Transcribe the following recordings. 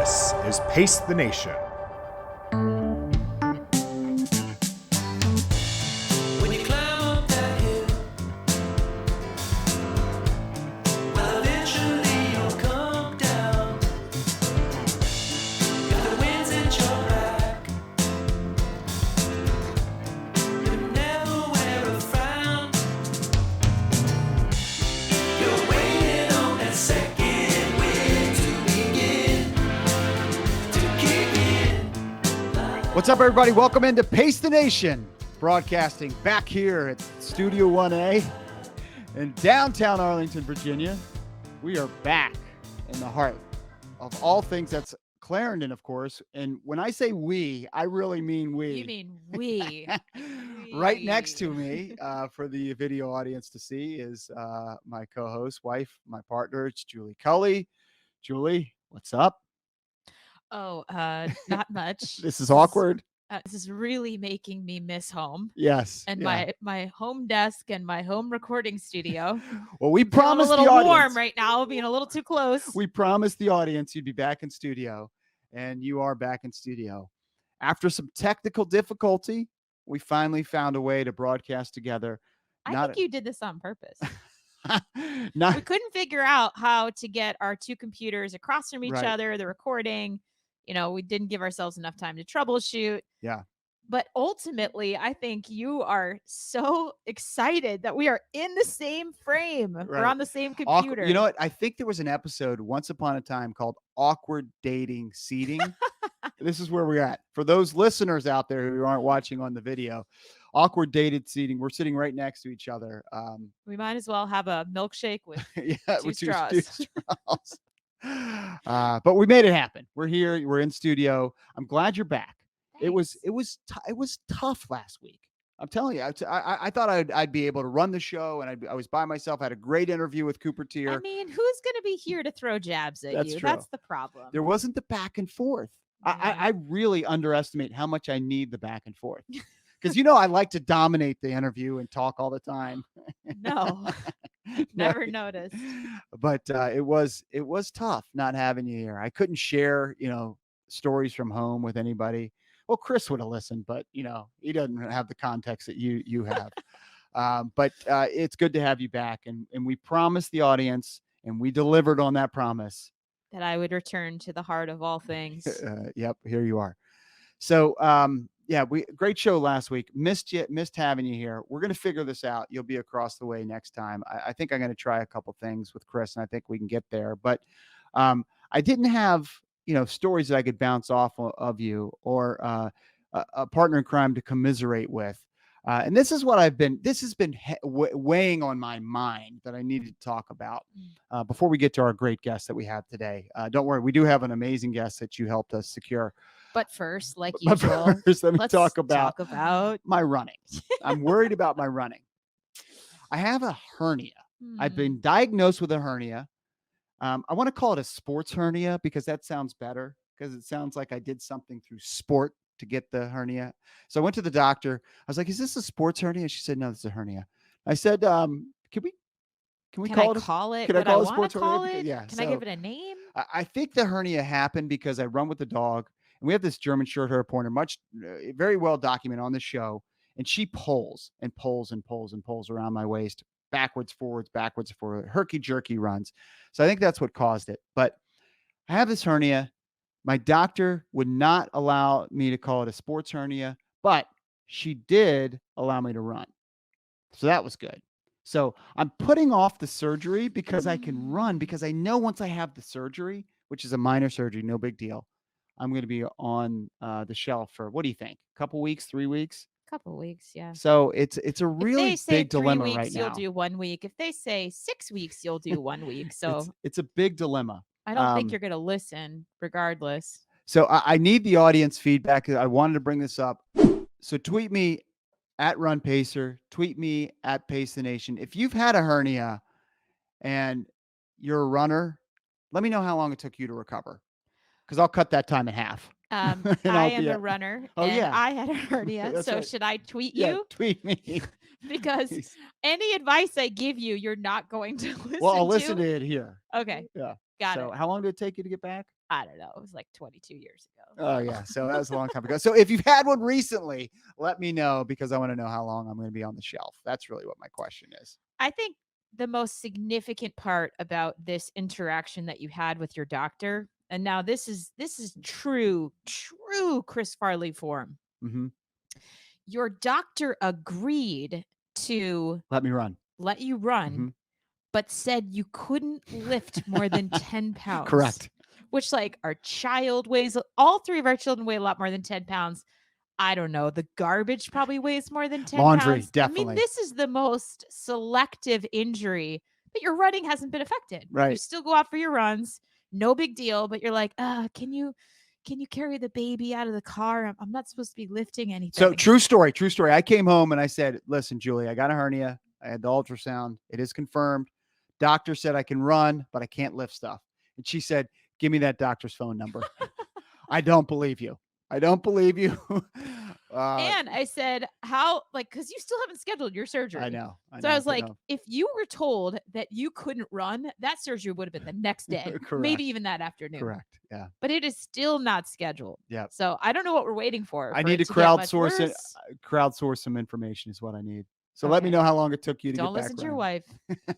This is Pace the Nation. When you climb up that hill, well, eventually you'll come down. If the wind's at your back, you never wear a frown. You're waiting on that second wind to begin to kick in. What's up, everybody? Welcome into Pace the Nation, broadcasting back here at Studio 1A in downtown Arlington, Virginia. We are back in the heart of all things. That's Clarendon, of course. And when I say we, I really mean we. You mean we. Right next to me, for the video audience to see, is my co-host, wife, my partner. It's Julie Culley. Julie, what's up? Oh, not much. This is awkward. This is really making me miss home Yes. and yeah. my home desk and my home recording studio. Well, we Feeling promised a the little audience. warm right now, being a little too close. We promised the audience you'd be back in studio, and you are back in studio. After some technical difficulty, we finally found a way to broadcast together. I think you did this on purpose. We Not couldn't figure out how to get our two computers across from each Right. other, the recording. You know, we didn't give ourselves enough time to troubleshoot. Yeah. But ultimately, I think you are so excited that we are in the same frame. We're Right. on the same awkward. computer. You know what? I think there was an episode once upon a time called Awkward Dating Seating. This is where we're at. For those listeners out there who aren't watching on the video, awkward dated seating. We're sitting right next to each other. We might as well have a milkshake with Yeah, Two with two straws. straws. But we made it happen. We're here. We're in studio. I'm glad you're back. It was tough last week. I'm telling you. I thought I'd be able to run the show, and I was by myself. I had a great interview with Cooper Tier. I mean, who's going to be here to throw jabs at That's you? true. That's the problem. There wasn't the back and forth. I really underestimate how much I need the back and forth. Because, I like to dominate the interview and talk all the time. No, never noticed. But it was tough not having you here. I couldn't share, stories from home with anybody. Well, Chris would have listened, but he doesn't have the context that you have. But it's good to have you back, and we promised the audience, and we delivered on that promise. That I would return to the heart of all things. Yep, here you are. So great show last week. Missed having you here. We're going to figure this out. You'll be across the way next time. I think I'm going to try a couple things with Chris, and I think we can get there. But I didn't have stories that I could bounce off of you, or a partner in crime to commiserate with. And this is what this has been weighing on my mind that I needed to talk about before we get to our great guest that we have today. Don't worry, we do have an amazing guest that you helped us secure. But first, like But usual, first, let me let's talk about my running. I'm worried about my running. I have a hernia. I've been diagnosed with a hernia. I want to call it a sports hernia because that sounds better, because it sounds like I did something through sport to get the hernia. So I went to the doctor. I was like, "Is this a sports hernia?" She said, "No, this is a hernia." I said, "Can we Can call I it? call it? Can I what call it a wanna sports hernia? call Because- it? yeah, Can I so- give it a name? I think the hernia happened because I run with the dog, and we have this German Shorthair Pointer, very well documented on the show, and she pulls and pulls and pulls and pulls around my waist, backwards, forwards, herky jerky runs. So I think that's what caused it. But I have this hernia. My doctor would not allow me to call it a sports hernia, but she did allow me to run. So that was good. So I'm putting off the surgery because I can run, because I know once I have the surgery, which is a minor surgery, no big deal, I'm going to be on the shelf for, what do you think? A couple weeks, 3 weeks? Couple weeks, yeah. So it's a If they really say big 3 dilemma weeks, right you'll now. do 1 week. If they say 6 weeks, you'll do 1 week. So It's a big dilemma. I don't think you're going to listen regardless. So I need the audience feedback. I wanted to bring this up. So tweet me at Run Pacer, tweet me at Pace the Nation. If you've had a hernia and you're a runner, let me know how long it took you to recover, because I'll cut that time in half. I I'll am be a at- runner. Oh, and yeah. I had a hernia. That's So right. should I tweet Yeah, you? tweet me. Because Please. any advice I give you, you're not going to listen Well, I'll to. listen to it here. Okay. Yeah. Got So it. how long did it take you to get back? I don't know. It was like 22 years ago. Oh yeah, so that was a long time ago. So if you've had one recently, let me know because I want to know how long I'm going to be on the shelf. That's really what my question is. I think the most significant part about this interaction that you had with your doctor, and now this is true Chris Farley form. Mm-hmm. Your doctor agreed to Let me run. let you run, Mhm. but said you couldn't lift more than 10 pounds. Correct. Which, like, our child weighs, all three of our children weigh a lot more than 10 pounds. I don't know. The garbage probably weighs more than 10 Laundry, pounds. I definitely. mean, this is the most selective injury, but your running hasn't been affected. You Right. still go out for your runs. No big deal. But you're like, can you carry the baby out of the car? I'm not supposed to be lifting anything. So true story. I came home and I said, listen, Julie, I got a hernia. I had the ultrasound. It is confirmed. Doctor said I can run, but I can't lift stuff. And she said, give me that doctor's phone number. I don't believe you. I don't believe you. And I said, how, like, because you still haven't scheduled your surgery. I know. So I was but like, no. if you were told that you couldn't run, that surgery would have been the next day, Correct. maybe even that afternoon. Correct. Yeah. But it is still not scheduled. Yeah. So I don't know what we're waiting for. I for need it to get much crowdsource it. worse. Crowdsource some information is what I need. So let me Okay. know how long it took you to Don't get back. listen to your running.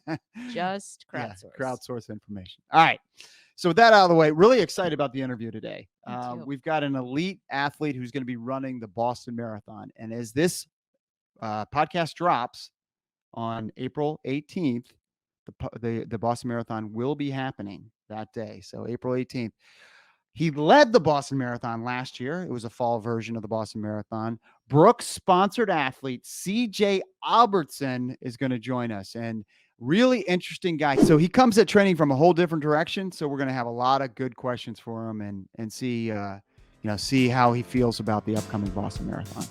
wife. Just crowdsource. Yeah, crowdsource information. All right. So with that out of the way, really excited about the interview today. Me too. We've got an elite athlete who's going to be running the Boston Marathon. And as this podcast drops on April 18th, the Boston Marathon will be happening that day. So April 18th. He led the Boston Marathon last year. It was a fall version of the Boston Marathon. Brooks sponsored athlete CJ Albertson is going to join us, and really interesting guy. So he comes at training from a whole different direction. So we're going to have a lot of good questions for him and see how he feels about the upcoming Boston Marathon.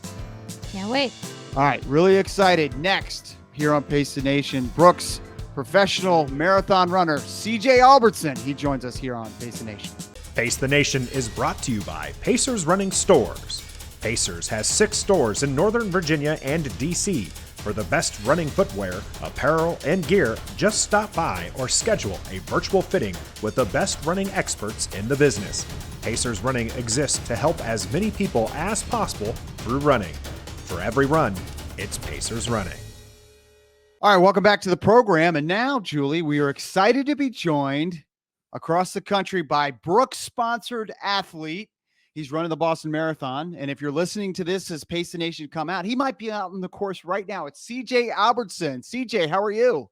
Can't wait. All right, really excited. Next here on Pace the Nation, Brooks professional marathon runner CJ Albertson. He joins us here on Pace the Nation. Pace the Nation is brought to you by Pacers Running Stores. Pacers has 6 stores in Northern Virginia and DC. For the best running footwear, apparel, and gear, just stop by or schedule a virtual fitting with the best running experts in the business. Pacers Running exists to help as many people as possible through running. For every run, it's Pacers Running. All right, welcome back to the program. And now, Julie, we are excited to be joined across the country by Brooks-sponsored athlete. He's running the Boston Marathon. And if you're listening to this as Pace the Nation come out, he might be out on the course right now. It's CJ Albertson. CJ, how are you?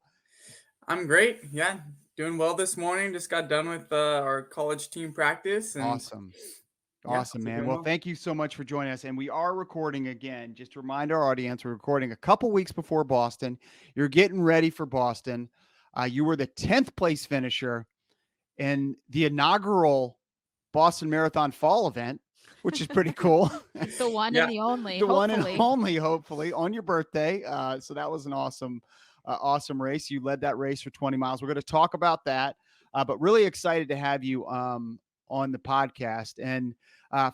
I'm great. Yeah, doing well this morning. Just got done with our college team practice. And Awesome. yeah, Awesome, so man. doing Well, well. thank you so much for joining us. And we are recording again. Just to remind our audience, we're recording a couple weeks before Boston. You're getting ready for Boston. You were the 10th place finisher in the inaugural Boston Marathon fall event, which is pretty cool. The one Yeah. and the only. The one and hopefully. only, hopefully, on your birthday. So that was an awesome race. You led that race for 20 miles. We're going to talk about that, but really excited to have you on the podcast. And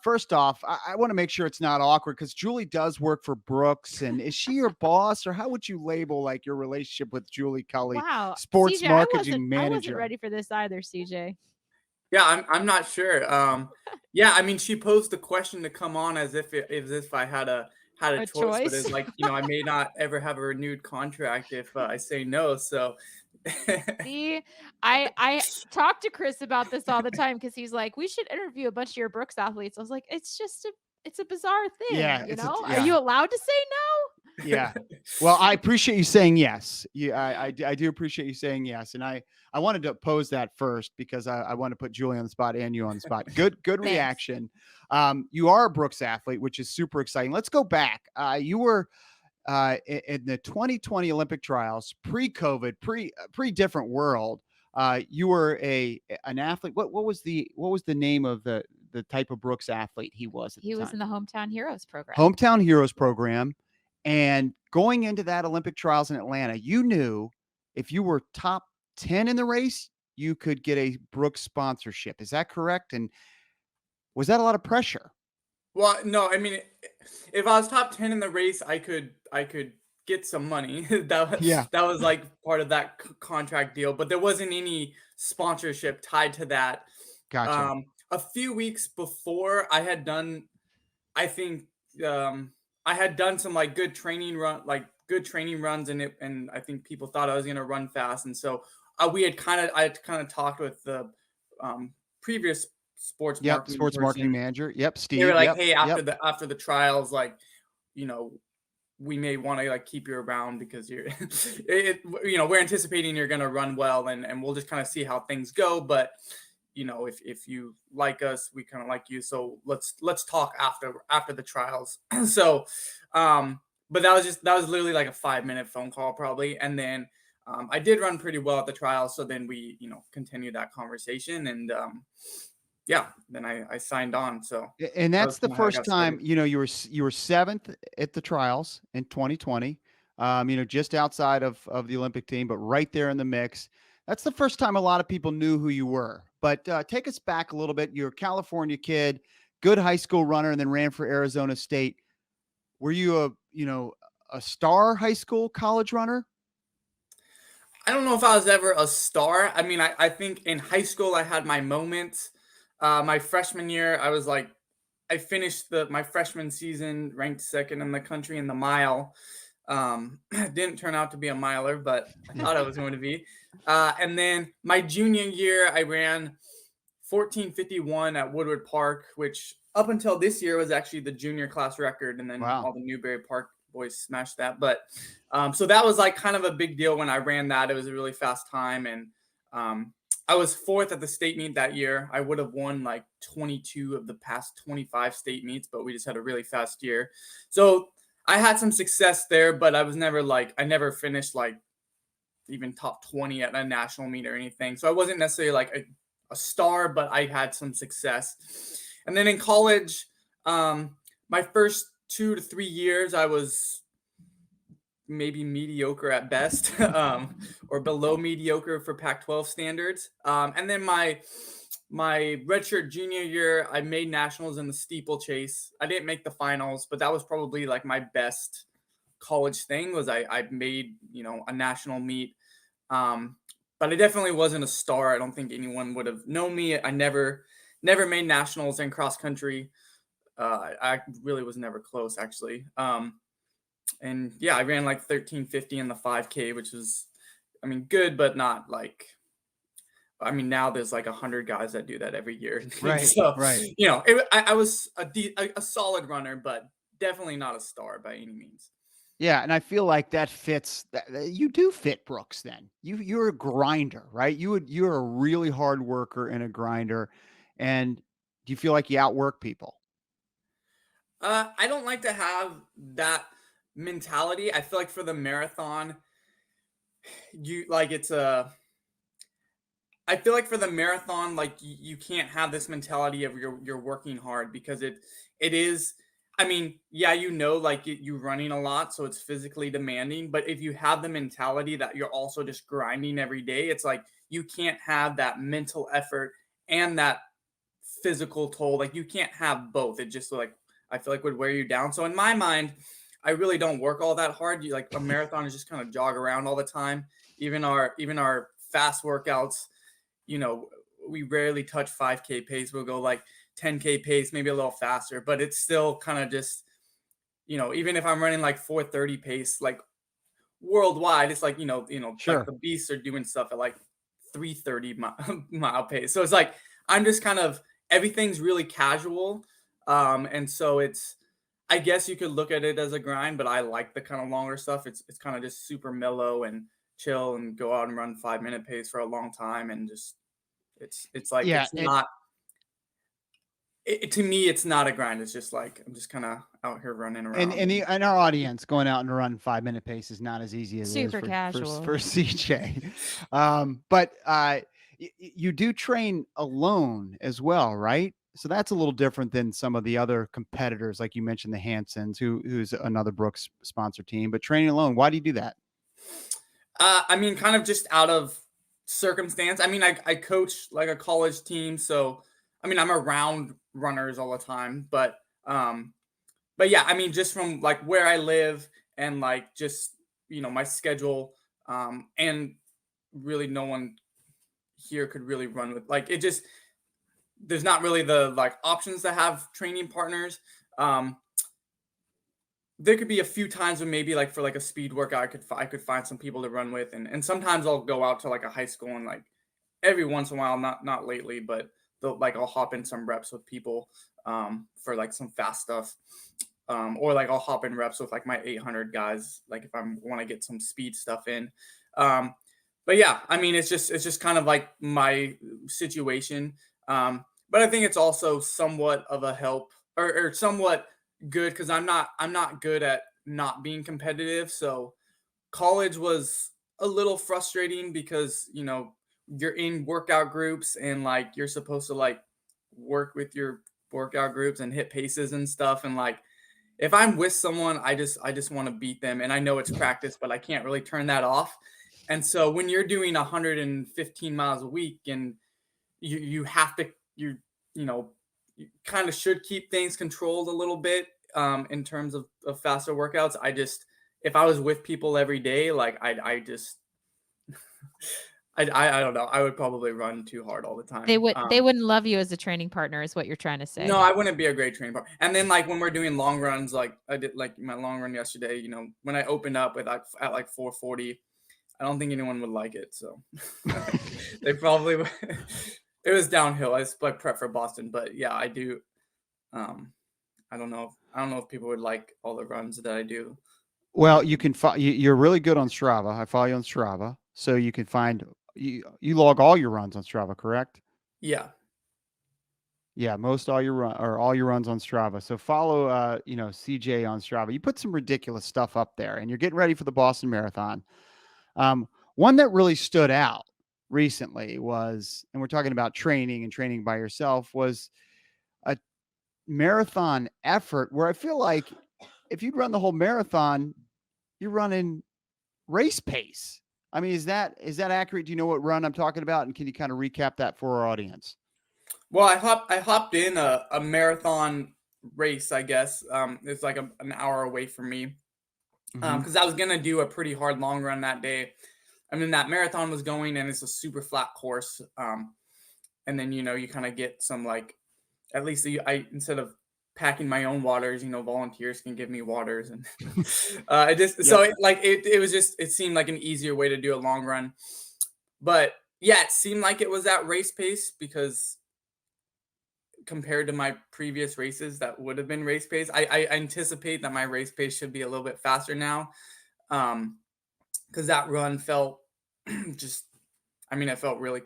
first off, I want to make sure it's not awkward because Julie does work for Brooks. And is she your boss, or how would you label like your relationship with Julie Culley, Wow. sports CJ, marketing I manager? wasn't ready for this either, CJ. Yeah, I'm not sure. Yeah, I mean, she posed the question to come on as if I had a A choice, but choice? it's like, I may not ever have a renewed contract if I say no. So See, I talk to Chris about this all the time because he's like, we should interview a bunch of your Brooks athletes. I was like, it's a bizarre thing. Yeah, you it's a- know? yeah. Are you allowed to say no? Yeah. Well, I appreciate you saying yes. I do appreciate you saying yes. And I wanted to pose that first because I want to put Julie on the spot and you on the spot. Good Thanks. reaction. You are a Brooks athlete, which is super exciting. Let's go back. You were in the 2020 Olympic trials, pre-COVID, pre-different world. You were an athlete. What was the name of the type of Brooks athlete he was at the He was time? in the Hometown Heroes program. Hometown Heroes program. And going into that Olympic trials in Atlanta, you knew if you were top 10 in the race, you could get a Brooks sponsorship. Is that correct? And was that a lot of pressure? well, no, I mean, if I was top 10 in the race, I could get some money. Yeah. That was like part of that contract deal, but there wasn't any sponsorship tied to that. Gotcha. A few weeks before I had done, I think I had done some like good training runs, and I think people thought I was gonna run fast, and so I had kind of talked with the previous sports Yep. marketing Sports marketing person. manager. Yep. They were Steve. like, Yep. hey, Yep. after the trials, like, you know, we may want to like keep you around because you're we're anticipating you're gonna run well, and we'll just kind of see how things go. But if you like us, we kind of like you, so let's talk after the trials. So but that was literally like a 5-minute phone call probably, and then I did run pretty well at the trials, so then we continued that conversation, and yeah, then I signed on. So And that that's was the kind of how I first got time, started. you were seventh at the trials in 2020. Just outside of the Olympic team, but right there in the mix. That's the first time a lot of people knew who you were. But take us back a little bit. You're a California kid, good high school runner, and then ran for Arizona State. Were you a star high school, college runner? I don't know if I was ever a star. I mean, I think in high school I had my moments. My freshman year, I finished my freshman season ranked second in the country in the mile. Didn't turn out to be a miler, but I thought I was going to be. And then my junior year, I ran 14:51 at Woodward Park, which up until this year was actually the junior class record, and then Wow. all the Newberry Park boys smashed that. But so that was like kind of a big deal when I ran that. It was a really fast time, and I was fourth at the state meet that year. I would have won like 22 of the past 25 state meets, but we just had a really fast year. So I had some success there, but I never finished like even top 20 at a national meet or anything. So I wasn't necessarily like a star, but I had some success. And then in college, my first 2 to 3 years, I was maybe mediocre at best, or below mediocre for Pac-12 standards. And then my redshirt junior year, I made nationals in the steeplechase. I didn't make the finals, but that was probably like my best college thing. Was I made a national meet. But I definitely wasn't a star. I don't think anyone would have known me. I never made nationals in cross country. I really was never close, actually. And yeah, I ran like 13:50 in the 5K, which was, I mean, good, but not like. I mean, now there's like 100 guys that do that every year. Right. So Right. I was a solid runner, but definitely not a star by any means. Yeah, and I feel like that fits. You do fit Brooks. Then you're a grinder, right? You're a really hard worker and a grinder. And do you feel like you outwork people? I don't like to have that mentality. I feel like for the marathon, you like it's a. I feel like for the marathon, like you can't have this mentality of you're working hard, because it is. I mean, yeah, like you running a lot, so it's physically demanding. But if you have the mentality that you're also just grinding every day, it's like you can't have that mental effort and that physical toll. Like you can't have both. It just like I feel like would wear you down. So in my mind, I really don't work all that hard. You like a marathon is just kind of jog around all the time. Even our fast workouts, you know, we rarely touch 5K pace. We'll go like 10K pace, maybe a little faster, but it's still kind of just, even if I'm running like 4:30 pace, like worldwide, it's like, like Sure. the beasts are doing stuff at like 3:30 mile pace. So it's like, I'm just kind of, everything's really casual. And so I guess you could look at it as a grind, but I like the kind of longer stuff. It's kind of just super mellow and chill, and go out and run 5-minute pace for a long time. And just, it's like, Yeah, it's not, to me, it's not a grind. It's just like, I'm just kind of out here running and around. and, the, and our audience going out and run 5-minute pace is not as easy as it is Super for casual. CJ. But you do train alone as well, right? So that's a little different than some of the other competitors, like you mentioned, the Hansons, who's another Brooks sponsor team. But training alone, why do you do that? I mean, kind of just out of circumstance. I mean, I coach like a college team, so I mean, I'm around runners all the time, but yeah, I mean, just from like where I live and like just my schedule, and really no one here could really run with, like, it just, there's not really the like options to have training partners. There could be a few times when maybe like for like a speed workout, I could find some people to run with, and sometimes I'll go out to like a high school, and like every once in a while, not lately, but like I'll hop in some reps with people for like some fast stuff. Or like I'll hop in reps with like my 800 guys, like if I want to get some speed stuff in. But yeah, I mean, it's just kind of like my situation. But I think it's also somewhat of a help, or somewhat good, because I'm not good at not being competitive. So college was a little frustrating because you're in workout groups, and like you're supposed to like work with your workout groups and hit paces and stuff, and like if I'm with someone, I just want to beat them, and I know it's practice, but I can't really turn that off. And so when you're doing 115 miles a week, and you have to, you kind of should keep things controlled a little bit in terms of faster workouts. If I was with people every day, like I don't know, I would probably run too hard all the time. They wouldn't love you as a training partner, is what you're trying to say. No, I wouldn't be a great training partner. And then like when we're doing long runs, like I did like my long run yesterday, when I opened up at like 440, I don't think anyone would like it. So they probably would. It was downhill. I prep for Boston, but yeah, I do. I don't know if people would like all the runs that I do. Well, you can you're really good on Strava. I follow you on Strava, so you can find you log all your runs on Strava, correct? Yeah. Yeah, all your runs on Strava. So follow CJ on Strava. You put some ridiculous stuff up there, and you're getting ready for the Boston Marathon. One that really stood out recently was, and we're talking about training and training by yourself, was a marathon effort where I feel like if you'd run the whole marathon, you're running race pace. I mean, is that accurate? Do you know what run I'm talking about? And can you kind of recap that for our audience? Well, I hopped in a marathon race, I guess. It's like an hour away from me, because I was gonna do a pretty hard long run that day. I mean, that marathon was going, and it's a super flat course. And then you kind of get some, like, at least instead of packing my own waters, volunteers can give me waters, and it seemed like an easier way to do a long run. But yeah, it seemed like it was at race pace, because compared to my previous races that would have been race pace, I anticipate that my race pace should be a little bit faster now, because that run felt it felt really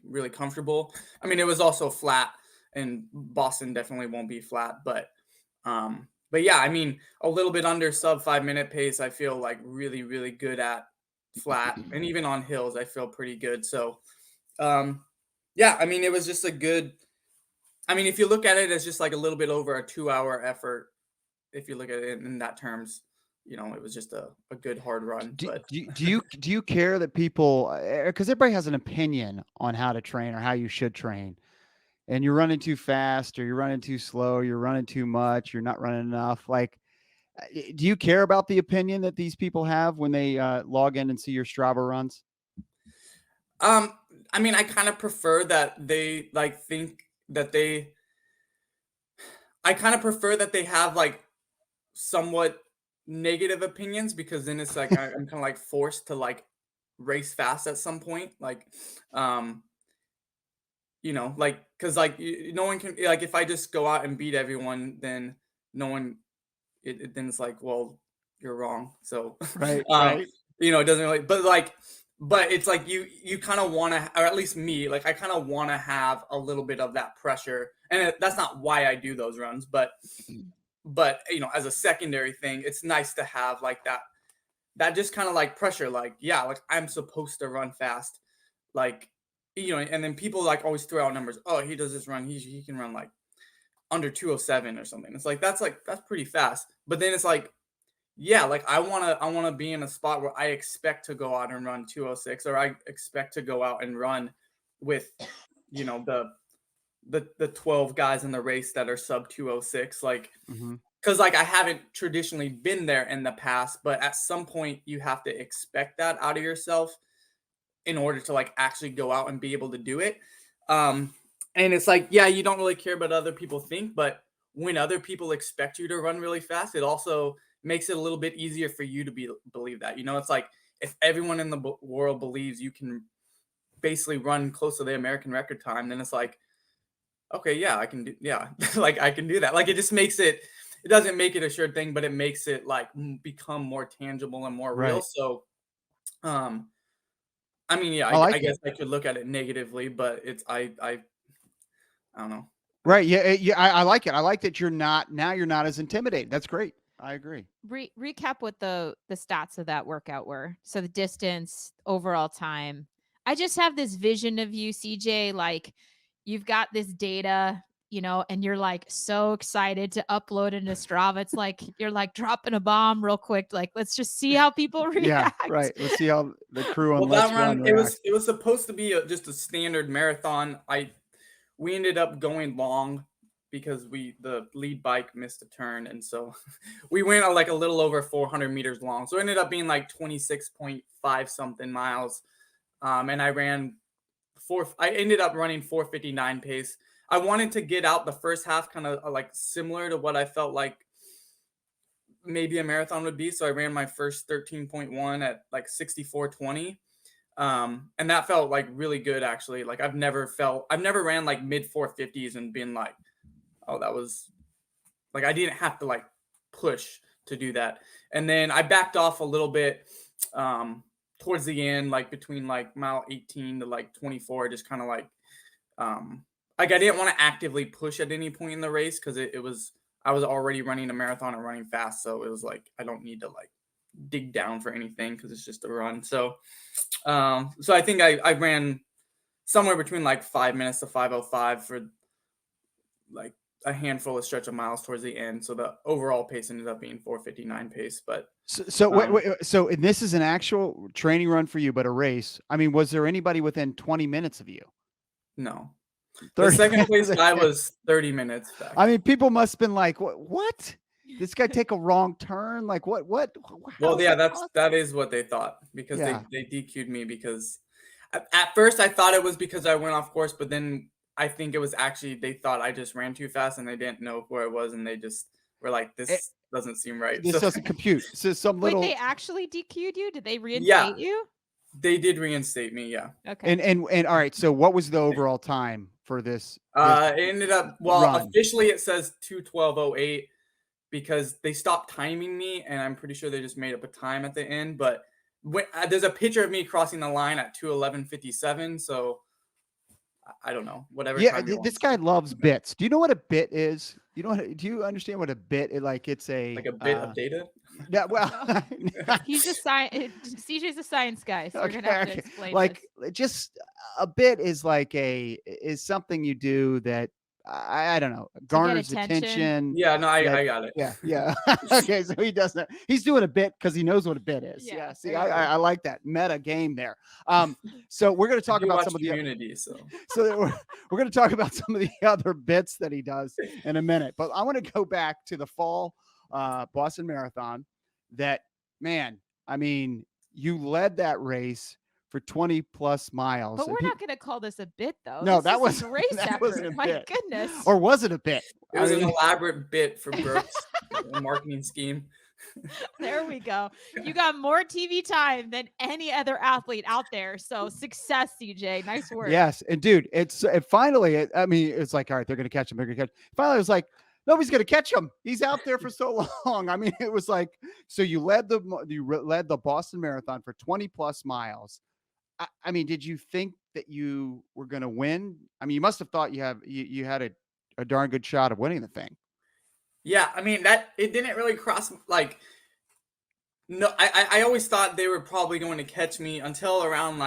really comfortable. I mean, it was also flat, and Boston definitely won't be flat, but yeah, I mean, a little bit under sub 5 minute pace, I feel like really, really good at flat, and even on hills, I feel pretty good. So, yeah, I mean, it was just if you look at it as just like a little bit over a 2-hour effort, if you look at it in that terms, it was just a good hard run. Do you care that people, because everybody has an opinion on how to train or how you should train, and you're running too fast, or you're running too slow, or you're running too much, you're not running enough. Like, do you care about the opinion that these people have when they log in and see your Strava runs? I mean, I kind of prefer that they think that I kind of prefer that they have like somewhat negative opinions, because then it's like I'm kind of like forced to like race fast at some point, like because like no one can, like, if I just go out and beat everyone, then no one then it's like, well, you're wrong. So Right. it doesn't really, but it's like you kind of want to, or at least me, like I kind of want to have a little bit of that pressure, and that's not why I do those runs, but as a secondary thing, it's nice to have like that just kind of like pressure, like, yeah, like I'm supposed to run fast, like, and then people like always throw out numbers. Oh, he does this run, he can run like under 207 or something. It's like that's pretty fast. But then it's like, yeah, like I want to be in a spot where I expect to go out and run 206, or I expect to go out and run with the 12 guys in the race that are sub 206. Like, because like I haven't traditionally been there in the past, but at some point you have to expect that out of yourself in order to like actually go out and be able to do it. And it's like, yeah, you don't really care what other people think, but when other people expect you to run really fast, it also makes it a little bit easier for you to believe that. It's like if everyone in the world believes you can basically run close to the American record time, then it's like, okay, yeah, I can do, yeah, like I can do that. Like it just makes it doesn't make it a sure thing, but it makes it like become more tangible and more real. Right. So, I mean, yeah, I I guess I could look at it negatively, but I don't know. Right. Yeah. Yeah. I like it. I like that you're not as intimidated. That's great. I agree. Recap what the stats of that workout were. So the distance, overall time. I just have this vision of you, CJ, like you've got this data, and you're like so excited to upload it into Strava. It's like you're like dropping a bomb real quick. Like, let's just see how people react. Yeah, right. Let's see how the crew on Well, Let's that Run run, it reacts. was supposed to be just a standard marathon. We ended up going long because the lead bike missed a turn, and so we went like a little over 400 meters long. So it ended up being like 26.5 something miles. And I ended up running 4:59 pace. I wanted to get out the first half kind of like similar to what I felt like maybe a marathon would be. So I ran my first 13.1 at like 64:20. And that felt like really good actually. Like I've never ran like mid 450s and been like, oh, that was like I didn't have to like push to do that. And then I backed off a little bit towards the end, like between like mile 18 to like 24, just kind of like I didn't want to actively push at any point in the race because I was already running a marathon and running fast. So it was like I don't need to like dig down for anything because it's just a run. So so I think I ran somewhere between like 5 minutes to 5:05 for like a handful of stretch of miles towards the end. So the overall pace ended up being 4:59 pace. But so and this is an actual training run for you, but a race. I mean, was there anybody within 20 minutes of you? No. The second place guy was 30 minutes back. I mean, people must have been like, what? This guy take a wrong turn? Like what? Well, yeah, that is what they thought because they DQ'd me because at first I thought it was because I went off course, but then I think it was actually they thought I just ran too fast and they didn't know where I was and they just were like, this doesn't seem right. This doesn't compute. So Wait, they actually DQ'd you? Did they reinstate you? They did reinstate me, yeah. Okay. And all right, so what was the overall time for this? It ended up run? Officially it says 2:12:08 because they stopped timing me and I'm pretty sure they just made up a time at the end, but there's a picture of me crossing the line at 2:11:57, so I don't know, whatever. Yeah, this guy loves bits. Do you know what a bit is? Do you understand what a bit is? Like it's a bit of data? Yeah, well, he's a science. CJ's a science guy, so you're gonna have to explain. Like, just a bit is like is something you do that I don't know, garners attention. Yeah, no, I got it. Yeah. Okay, so he doesn't. He's doing a bit because he knows what a bit is. Yeah. See, I like that meta game there. So we're going to talk about some of the Community. So we're going to talk about some of the other bits that he does in a minute. But I want to go back to the fall Boston Marathon. That, man, I mean, you led that race for 20 plus miles. But we're not going to call this a bit, though. No, that was a race effort. Wasn't a My bit. goodness. Or was it a bit? It was an elaborate bit for Brooks, a marketing scheme. There we go. You got more TV time than any other athlete out there. So success, CJ. Nice work. Yes. And dude, finally, I mean, it's like, all right, they're going to catch him. They're going to catch. Finally, it was like, nobody's going to catch him. He's out there for so long. I mean, it was like, so you led the Boston Marathon for 20 plus miles. I mean, did you think that you were going to win? I mean, you must have thought you had a darn good shot of winning the thing. Yeah, I mean it didn't really cross like. No, I always thought they were probably going to catch me until around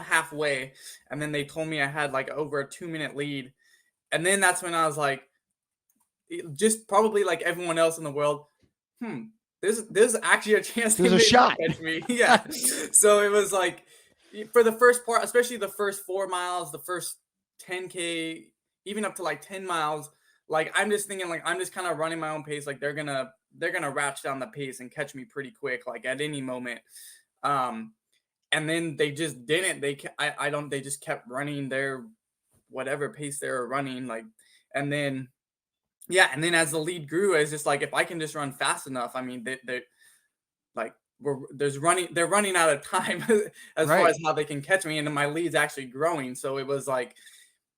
halfway, and then they told me I had like over a 2-minute lead, and then that's when I was like, just probably like everyone else in the world, there's actually a chance there's a shot catch me. Yeah, so it was like. For the first part, especially the first 4 miles, the first 10K, even up to like 10 miles, like, I'm just thinking, like, I'm just kind of running my own pace. Like, they're gonna ratchet down the pace and catch me pretty quick, like at any moment. And then they just didn't. They just kept running their whatever pace they were running, like, and then yeah, and then as the lead grew, it's just like, if I can just run fast enough, I mean, they like they're running out of time as far Right. as how they can catch me, and then my lead's actually growing. So it was like,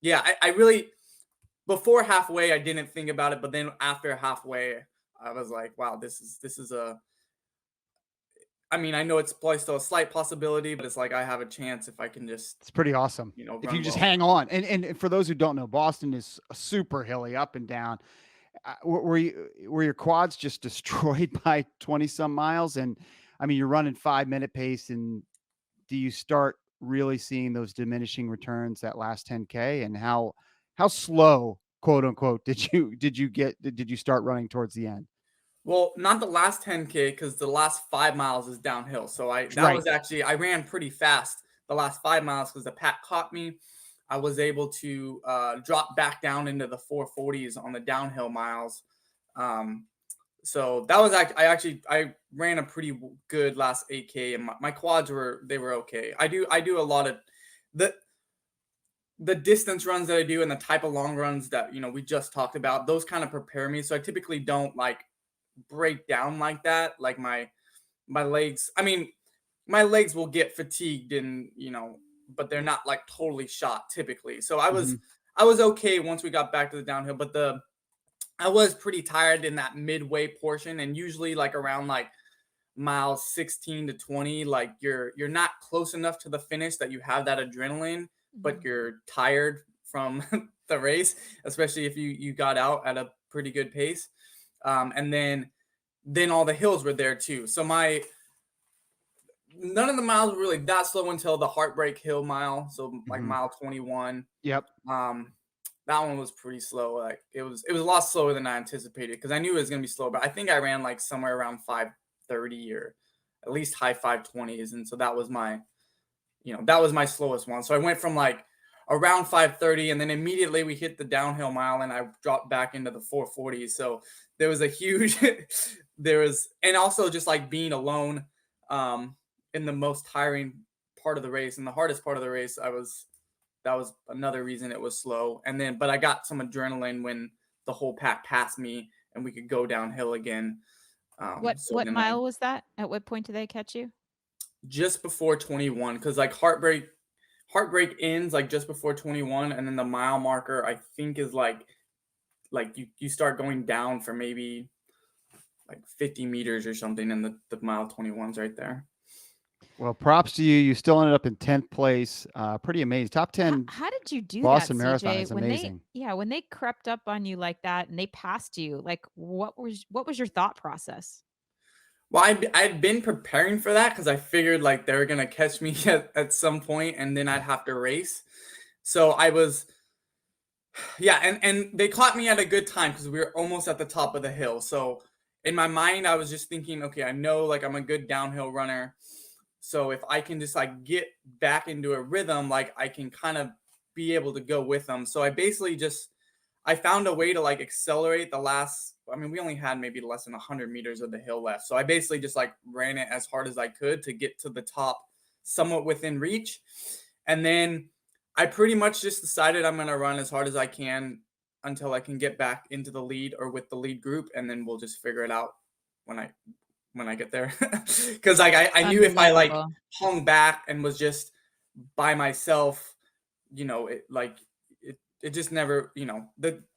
yeah, I really, before halfway I didn't think about it, but then after halfway I was like, wow, this is a, I mean, I know it's probably still a slight possibility, but it's like I have a chance if I can just, It's pretty awesome. If you run just well. hang on. And for those who don't know, Boston is super hilly, up and down. Were your quads just destroyed by 20 some miles? And I mean, you're running 5-minute pace, and do you start really seeing those diminishing returns that last 10K? And how slow, quote unquote, did you start running towards the end? Well, not the last 10K, because the last 5 miles is downhill. So that Right. was actually, I ran pretty fast the last 5 miles because the pack caught me. I was able to drop back down into the 440s on the downhill miles. So that was I ran a pretty good last 8K, and my quads were okay. I do a lot of the distance runs that I do and the type of long runs that we just talked about. Those kind of prepare me. So I typically don't like break down like that. Like my legs, I mean, my legs will get fatigued, and but they're not like totally shot typically. So I was Mhm. okay once we got back to the downhill, but I was pretty tired in that midway portion, and usually like around like miles 16 to 20, like you're not close enough to the finish that you have that adrenaline, but Mhm. you're tired from the race, especially if you got out at a pretty good pace. And then all the hills were there too. So none of the miles were really that slow until the Heartbreak Hill mile. So like Mhm. mile 21. Yep. Um, that one was pretty slow. Like it was a lot slower than I anticipated, because I knew it was gonna be slow, but I think I ran like somewhere around 5:30 or at least high 5:20s, and so that was my slowest one. So I went from like around 5:30, and then immediately we hit the downhill mile, and I dropped back into the 440s. So there was a huge and also just like being alone in the most tiring part of the race and the hardest part of the race, that was another reason it was slow. And then, but I got some adrenaline when the whole pack passed me and we could go downhill again. So What then I mile was that? At what point did they catch you? just before 21, because like heartbreak ends like just before 21, and then the mile marker I think is like you start going down for maybe like 50 meters or something, and the mile 21's right there. Well, props to you. You still ended up in 10th place. Pretty amazing. Top 10 How did you do that, Boston Marathon CJ? is amazing. When they crept up on you like that and they passed you, like what was your thought process? Well, I'd been preparing for that because I figured like they were gonna catch me at some point, and then I'd have to race. So I was, yeah, and they caught me at a good time because we were almost at the top of the hill. So in my mind, I was just thinking, okay, I know like I'm a good downhill runner. So if I can just like get back into a rhythm, like I can kind of be able to go with them. So I basically just I found a way to like accelerate the last. I mean, we only had maybe less than 100 meters of the hill left. So I basically just like ran it as hard as I could to get to the top, somewhat within reach. And then I pretty much just decided I'm going to run as hard as I can until I can get back into the lead or with the lead group. And then we'll just figure it out when I get there. Cause like I knew if I like Unbelievable. hung back and was just by myself, it just never,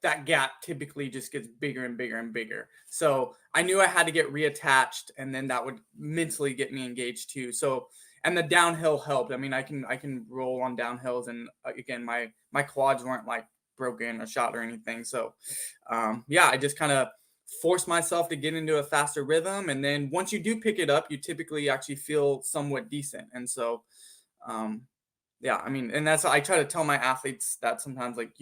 that gap typically just gets bigger and bigger and bigger. So I knew I had to get reattached, and then that would mentally get me engaged too. So, and the downhill helped. I mean, I can roll on downhills, and again, my quads weren't like broken or shot or anything. So, yeah, I just kind of forced myself to get into a faster rhythm. And then once you do pick it up, you typically actually feel somewhat decent. And so, yeah, I mean, and that's, I try to tell my athletes that sometimes like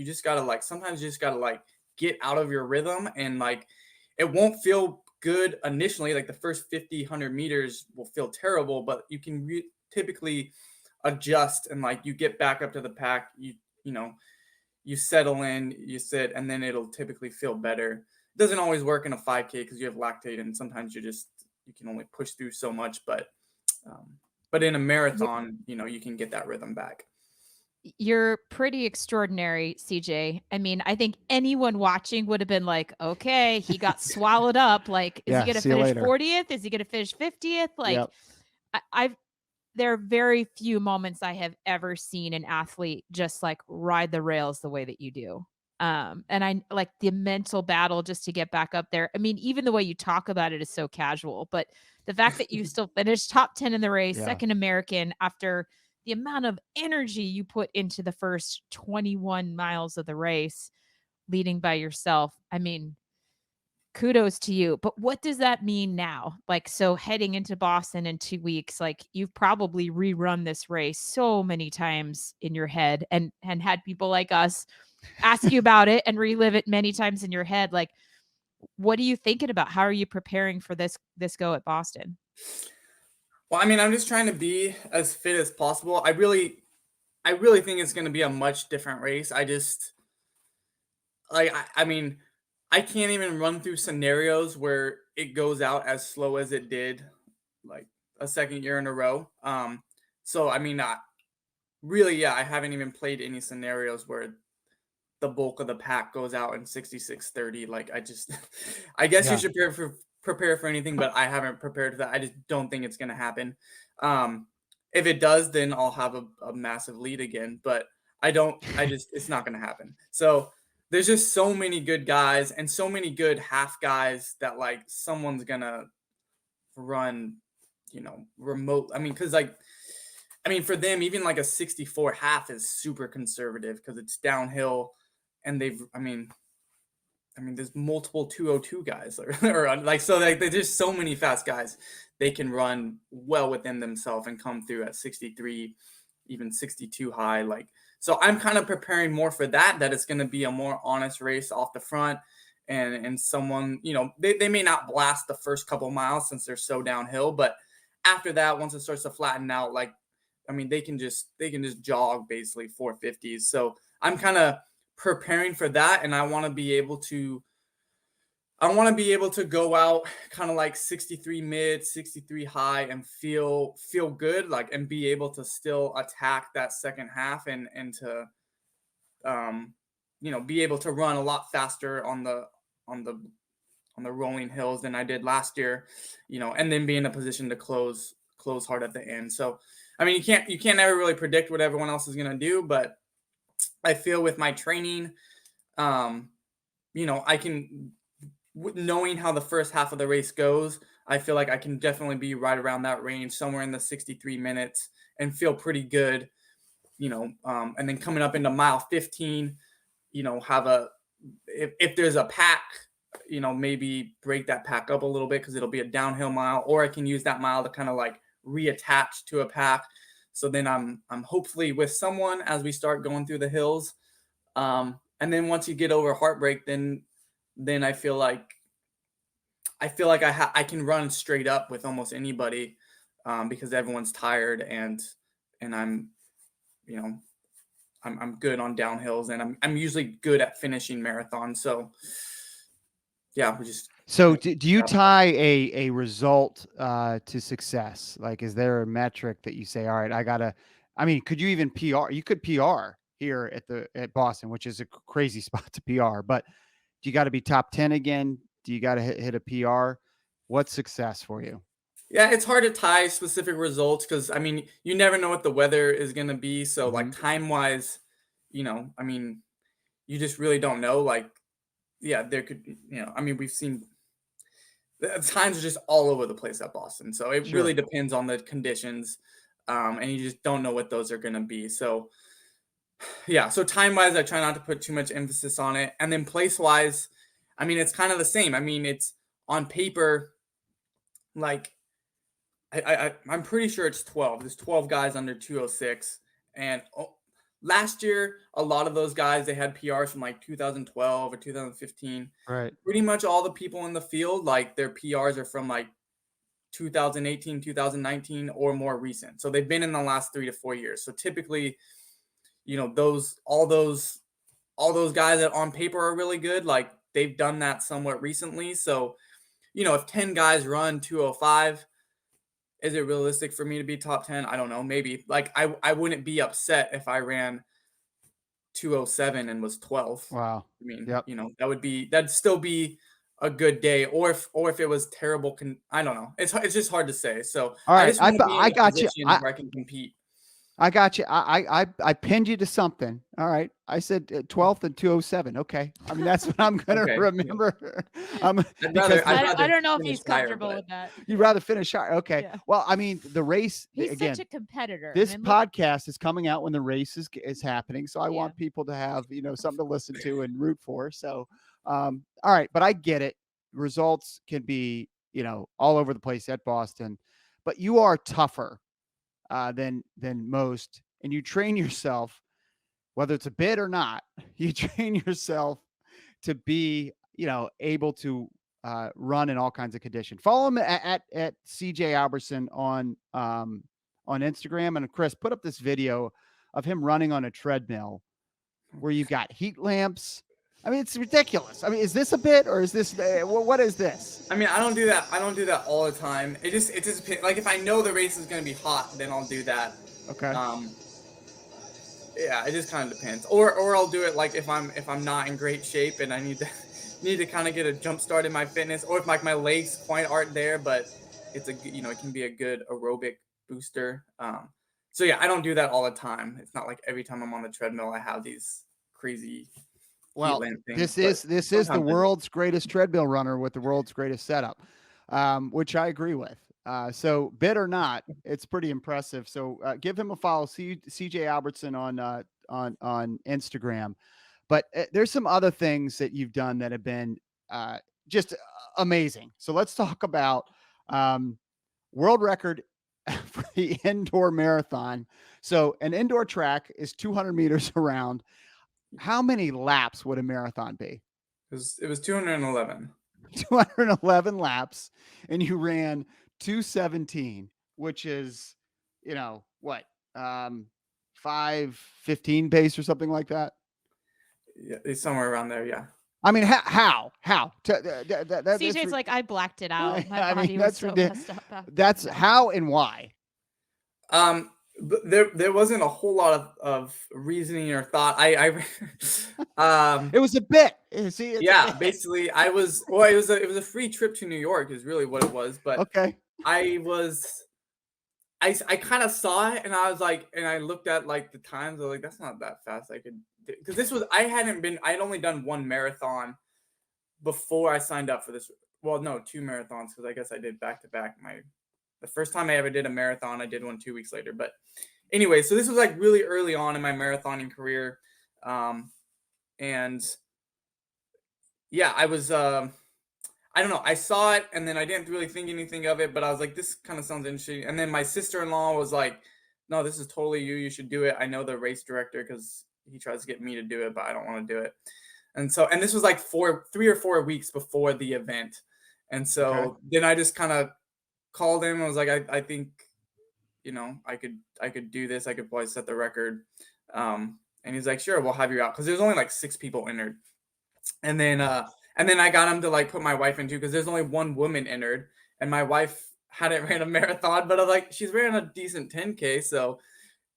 sometimes you just gotta like get out of your rhythm, and like it won't feel good initially. Like the first 50, 100 meters will feel terrible, but you can typically adjust, and like you get back up to the pack. You you settle in, you sit, and then it'll typically feel better. It doesn't always work in a 5K because you have lactate, and sometimes you can only push through so much. But in a marathon, you can get that rhythm back. You're pretty extraordinary, CJ. I mean, I think anyone watching would have been like, okay, he got swallowed up. Like, is Yeah, he going to see you finish later. 40th? Is he going to finish 50th? Like, Yep. there are very few moments I have ever seen an athlete just like ride the rails the way that you do. And I like the mental battle just to get back up there. I mean, even the way you talk about it is so casual, but the fact that you still finished top 10 in the race, Yeah. second American, after the amount of energy you put into the first 21 miles of the race, leading by yourself. I mean, kudos to you. But what does that mean now? Like, so heading into Boston in 2 weeks, like you've probably rerun this race so many times in your head and had people like us ask you about it and relive it many times in your head. Like, what are you thinking about? How are you preparing for this go at Boston? Well, I mean, I'm just trying to be as fit as possible. I really think it's going to be a much different race. I just like, I mean, I can't even run through scenarios where it goes out as slow as it did, like a second year in a row. So I mean, really, yeah, I haven't even played any scenarios where the bulk of the pack goes out in 66:30. Like, I guess you should prepare for anything, but I haven't prepared for that. I just don't think it's going to happen. If it does, then I'll have a massive lead again, but it's not going to happen. So there's just so many good guys and so many good half guys that like someone's going to run, remote. I mean, for them, even like a 64 half is super conservative because it's downhill, and there's multiple 202 guys or like, so like there's just so many fast guys. They can run well within themselves and come through at 63, even 62 high. Like, so I'm kind of preparing more for that it's going to be a more honest race off the front, and someone, they may not blast the first couple miles since they're so downhill, but after that, once it starts to flatten out, like, I mean, they can just jog basically 450s. So I'm kind of preparing for that, and I want to be able to go out kind of like 63 mid, 63 high, and feel good, like, and be able to still attack that second half and to be able to run a lot faster on the rolling hills than I did last year, and then be in a position to close hard at the end. So I mean, you can't ever really predict what everyone else is going to do, but I feel with my training, I can, knowing how the first half of the race goes, I feel like I can definitely be right around that range, somewhere in the 63 minutes, and feel pretty good, and then coming up into mile 15, if there's a pack, maybe break that pack up a little bit because it'll be a downhill mile, or I can use that mile to kind of like reattach to a pack. So then I'm hopefully with someone as we start going through the hills. And then once you get over heartbreak, then I feel like I can run straight up with almost anybody, because everyone's tired, and I'm good on downhills, and I'm usually good at finishing marathons. So yeah, So do you tie a result to success? Like, is there a metric that you say, all right, could you even PR? You could PR here at Boston, which is a crazy spot to PR, but do you got to be top 10 again? Do you got to hit a PR? What's success for you? Yeah, it's hard to tie specific results because, I mean, you never know what the weather is going to be. So like time wise, you just really don't know. Like, yeah, there could, we've seen the times are just all over the place at Boston. So it really depends on the conditions. And you just don't know what those are going to be. So yeah, so time wise, I try not to put too much emphasis on it. And then place wise, it's kind of the same. It's on paper, like, I'm pretty sure it's 12. There's 12 guys under 206. And last year, a lot of those guys, they had PRs from like 2012 or 2015. Right. Pretty much all the people in the field, like, their PRs are from like 2018, 2019, or more recent. So they've been in the last 3 to 4 years. So typically, all those all those guys that on paper are really good, like they've done that somewhat recently. So, if 10 guys run 205, is it realistic for me to be top 10? I don't know. Maybe. Like I wouldn't be upset if I ran 207 and was 12th. Wow. I mean, Yep. that'd still be a good day. Or if it was terrible, I don't know. It's just hard to say. So All right. just wanna be in I a got you. position where I can compete. I got you. I pinned you to something. All right. I said 12th and 207. Okay. I mean, that's what I'm going to Okay, yeah. remember. I'd rather I don't know if finish he's higher, comfortable but- with that. You'd rather finish higher. Okay. Yeah. Well, I mean, the race, He's again, such a competitor. this and look- podcast is coming out when the race is happening. So I Yeah. want people to have, something to listen to and root for. So, all right. But I get it. Results can be, all over the place at Boston, but you are tougher than most. And you train yourself, whether it's a bid or not, you train yourself to be, able to run in all kinds of conditions. Follow him at CJ Albertson on Instagram. And Chris, put up this video of him running on a treadmill where you've got heat lamps. I mean, it's ridiculous. I mean, is this a bit or is this what is this? I mean, I don't do that. I don't do that all the time. It just like if I know the race is going to be hot, then I'll do that. Okay. Yeah, it just kind of depends. Or I'll do it like if I'm not in great shape and I need to kind of get a jump start in my fitness, or if like my legs quite aren't there, but it's it can be a good aerobic booster. So yeah, I don't do that all the time. It's not like every time I'm on the treadmill I have these crazy Well, heat lamp things, this but is the sometimes I do. world's greatest treadmill runner with the world's greatest setup, which I agree with. So bid or not, it's pretty impressive. So give him a follow, CJ Albertson on Instagram. But there's some other things that you've done that have been just amazing. So let's talk about world record for the indoor marathon. So an indoor track is 200 meters around. How many laps would a marathon be? It was 211. 211 laps, and you ran 217, which is, what, 5:15 pace or something like that. Yeah, it's somewhere around there. Yeah. I mean, how? CJ's like, I blacked it out. My I body mean, was that's so ridiculous. messed up. That's how and why. But there wasn't a whole lot of reasoning or thought. I It was a bit. See, it's a yeah, bit. basically it was a free trip to New York is really what it was. But Okay. I kind of saw it and I was like, and I looked at like the times. I was like, that's not that fast. I could, because I'd only done one marathon before I signed up for this. Well, no, 2 marathons, because I guess I did back to back. The first time I ever did a marathon, I did one 2 weeks later. But anyway, so this was like really early on in my marathoning career. And yeah, I was, I don't know. I saw it and then I didn't really think anything of it, but I was like, this kind of sounds interesting. And then my sister-in-law was like, no, this is totally you. You should do it. I know the race director because he tries to get me to do it, but I don't want to do it. And this was like 3 or 4 weeks before the event. And so then I just kind of called him. I was like, I think, I could do this. I could probably set the record. And he's like, sure, we'll have you out. Cause there's only like 6 people entered. And then I got him to like put my wife into, cause there's only 1 woman entered and my wife hadn't ran a marathon, but I'm like, she's ran a decent 10K. So,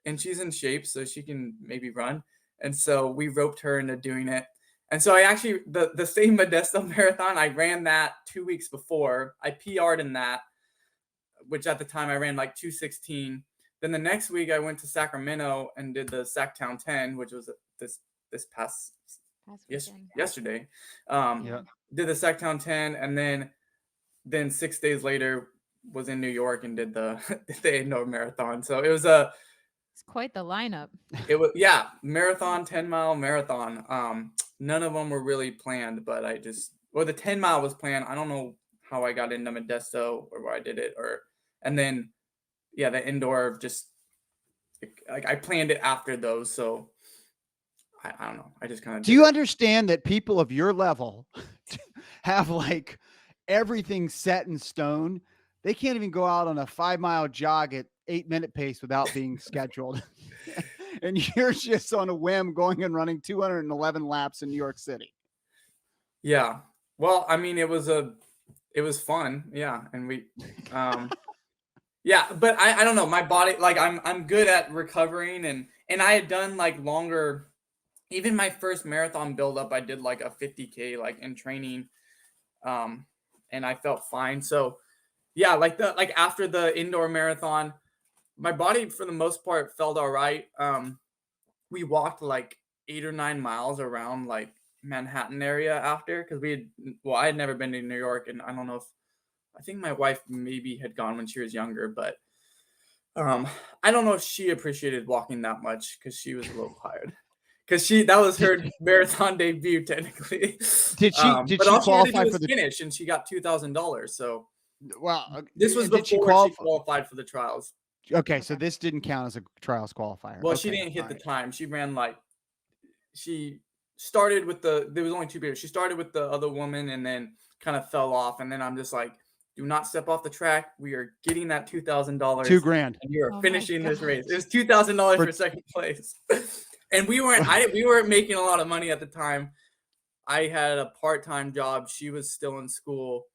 and she's in shape, so she can maybe run. And so we roped her into doing it. And so I actually, the same Modesto marathon, I ran that 2 weeks before. I PR'd in that, which at the time I ran like 2:16. Then the next week I went to Sacramento and did the Sacktown 10, which was this past yesterday. Did the Sacktown 10, and then 6 days later was in New York and did the indoor marathon. So It's quite the lineup. it was marathon, 10-mile marathon. None of them were really planned, but the 10-mile was planned. I don't know how I got into Modesto or where I did it, and then the indoor just like I planned it after those. So I don't know. I just kind of. Do you understand that people of your level have like everything set in stone? They can't even go out on a 5-mile jog at 8-minute pace without being scheduled. and you're just on a whim going and running 211 laps in New York City. Yeah. Well, I mean, it was fun. Yeah. And we, yeah, but I don't know. My body, like I'm good at recovering, and I had done like longer, even my first marathon buildup, I did like a 50K like in training. And I felt fine. So yeah, like after the indoor marathon, my body for the most part felt all right. We walked like 8 or 9 miles around like Manhattan area after, because I had never been to New York, and I don't know if I think my wife maybe had gone when she was younger, but I don't know if she appreciated walking that much because she was a little tired. Because that was her marathon debut technically. Did she But all she had to qualify do for was the? finish, and she got $2,000. So Well, this was did she before she qualified for the trials. Okay, so this didn't count as a trials qualifier. Well, Okay, she didn't hit all the right. time. She ran like she started with there was only two people. She started with the other woman and then kind of fell off. And then I'm just like, do not step off the track. We are getting that $2,000. $2,000. And you are Oh my finishing this race. It gosh. was $2,000 for second place. And we weren't making a lot of money at the time. I had a part-time job. She was still in school.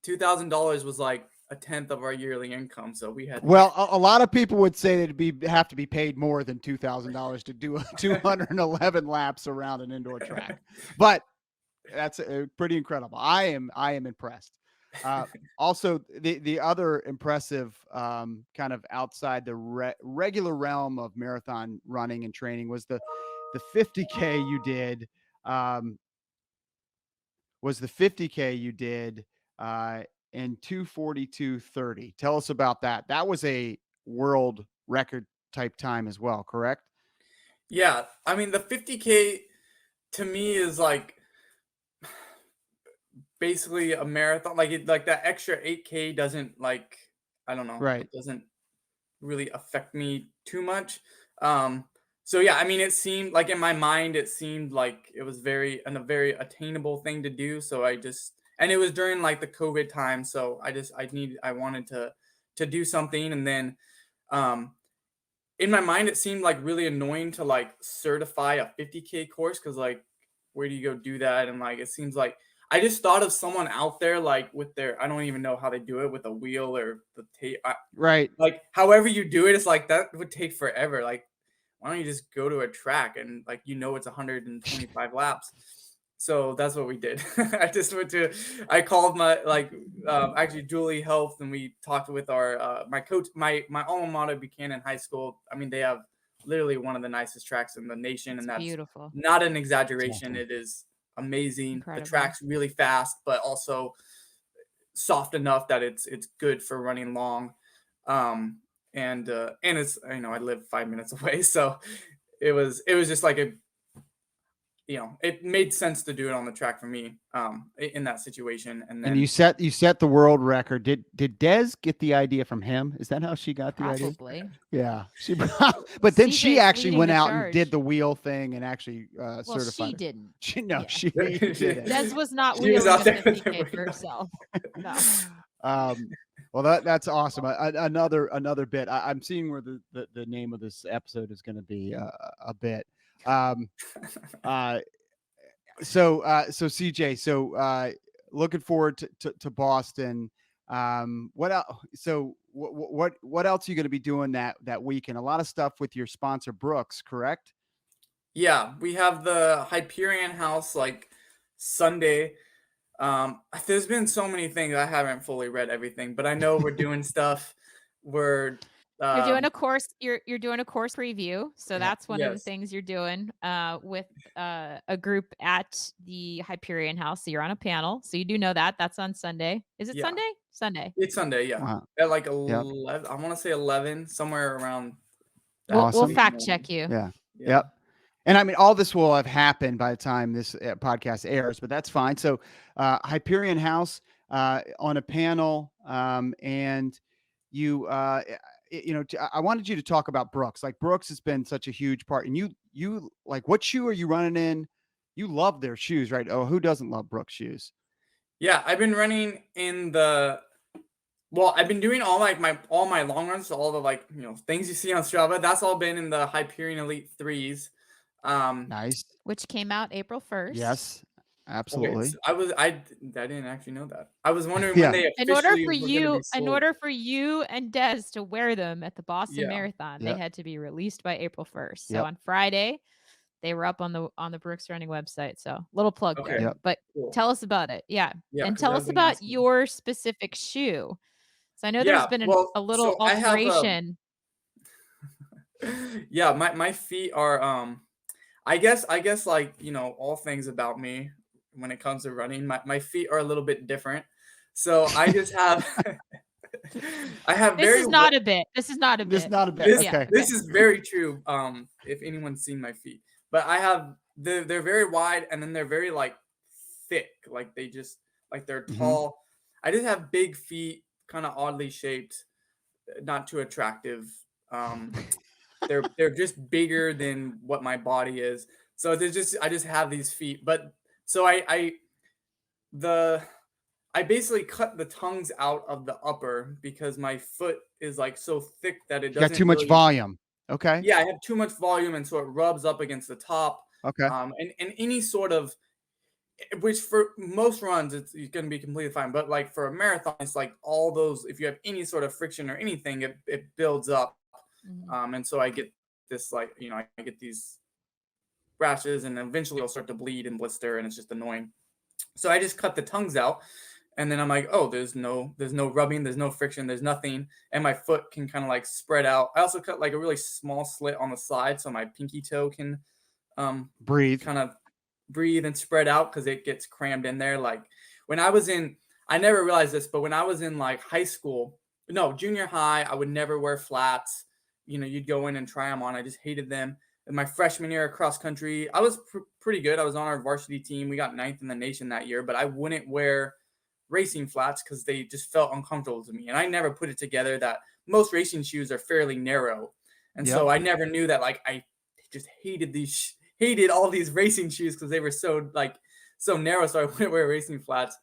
$2,000 was like a tenth of our yearly income. So we had Well, a lot of people would say that have to be paid more than $2,000 to do 211 laps around an indoor track, but that's pretty incredible. I am impressed. Also, the other impressive kind of outside the regular realm of marathon running and training was the 50K you did. Was the 50K you did in 2:42:30. Tell us about that. That was a world record type time as well, correct? Yeah, I mean the 50K to me is like basically a marathon. Like that extra 8K doesn't like, I don't know, Right. it doesn't really affect me too much. So yeah, I mean it seemed like in my mind it seemed like it was a very attainable thing to do. So and it was during like the COVID time, so I wanted to do something. And then in my mind it seemed like really annoying to like certify a 50K course, because like where do you go do that? And like it seems like I just thought of someone out there like with I don't even know how they do it with a wheel or the tape. Right. Like however you do it, it's like that would take forever. Like why don't you just go to a track and like it's 125 laps. So that's what we did. I called my actually Julie helped, and we talked with our my coach, my alma mater, Buchanan High School. I mean, they have literally one of the nicest tracks in the nation, and that's Beautiful. not an exaggeration. Awesome. It is amazing. Incredible. The track's really fast, but also soft enough that it's good for running long. And it's, I live 5 minutes away, so it was just like it made sense to do it on the track for me in that situation. And then you set the world record. Did Des get the idea from him? Is that how she got the idea? Probably. Yeah. But then she CJ's actually leading went the out and did did the wheel thing and actually Well, certified she it. didn't. She no, Yeah. she did. Des was not She was wheeling out a there with 50K the for wheel. herself. No. Well, that's awesome. Another bit. I'm seeing where the name of this episode is going to be a bit. So CJ, looking forward to Boston. What else? So what else are you going to be doing that weekend? A lot of stuff with your sponsor Brooks, correct? Yeah, we have the Hyperion House like Sunday. There's been so many things. I haven't fully read everything, but I know we're doing stuff. We're You're doing a course. You're doing a course review, so that's one of the Yes. things you're doing with a group at the Hyperion House. So you're on a panel. So you do know that. That's on Sunday. Is it Yeah. Sunday? Sunday. It's Sunday, yeah. Wow. At like Yep. 11. I want to say 11, somewhere around. We'll Awesome. fact check you. Yeah. Yeah. Yep. And I mean, all this will have happened by the time this podcast airs, but that's fine. So, Hyperion House on a panel, and you, I wanted you to talk about Brooks. Like Brooks has been such a huge part, and you like, what shoe are you running in? You love their shoes, right? Oh, who doesn't love Brooks shoes? Yeah, I've been running in the Well, I've been doing all my long runs, so all the like things you see on Strava. That's all been in the Hyperion Elite 3s. Nice. which came out April 1st. Yes, Okay, absolutely. so I didn't actually know that. I was wondering Yeah. when they In order officially for were going to you, be in sold. order for you and Des to wear them at the Boston Yeah. Marathon, they Yep. had to be released by April 1st. So Yep. on Friday, they were up on the Brooks Running website. So little plug Okay. there. Yep. But Cool. tell us about it. Yeah. Yeah, And 'cause tell I've us been about asking. your specific shoe. So I know Yeah, there's been well, a little so I have alteration. yeah, my feet are I guess like, all things about me when it comes to running, my feet are a little bit different. So I just have I have This very is not a bit. This is not a This is bit. not a bit. this Yeah, Okay. this is very true. If anyone's seen my feet, but they're very wide and then they're very like thick, like they're Mhm. tall. I just have big feet, kind of oddly shaped, not too attractive. Um, they're just bigger than what my body is. So I just have these feet. But so the I basically cut the tongues out of the upper because my foot is like so thick that it You got doesn't too much really. volume. Okay. Yeah, I have too much volume, and so it rubs up against the top. Okay. And any sort of, which for most runs it's going to be completely fine, but like for a marathon, it's like all those. If you have any sort of friction or anything, it builds up. Mhm. And so I get this like I get these rashes, and eventually it'll start to bleed and blister, and it's just annoying. So I just cut the tongues out, and then I'm like, oh, there's no rubbing, there's no friction, there's nothing, and my foot can kind of like spread out. I also cut like a really small slit on the side so my pinky toe can Breathe. kind of breathe and spread out because it gets crammed in there. Like when I never realized this, but when I was in like high school, no, junior high, I would never wear flats. You'd go in and try them on. I just hated them. In my freshman year cross country, I was pretty good. I was on our varsity team. We got 9th in the nation that year, but I wouldn't wear racing flats because they just felt uncomfortable to me. And I never put it together that most racing shoes are fairly narrow. And Yep. so I never knew that like I just hated all these racing shoes because they were so narrow. So I wouldn't wear racing flats.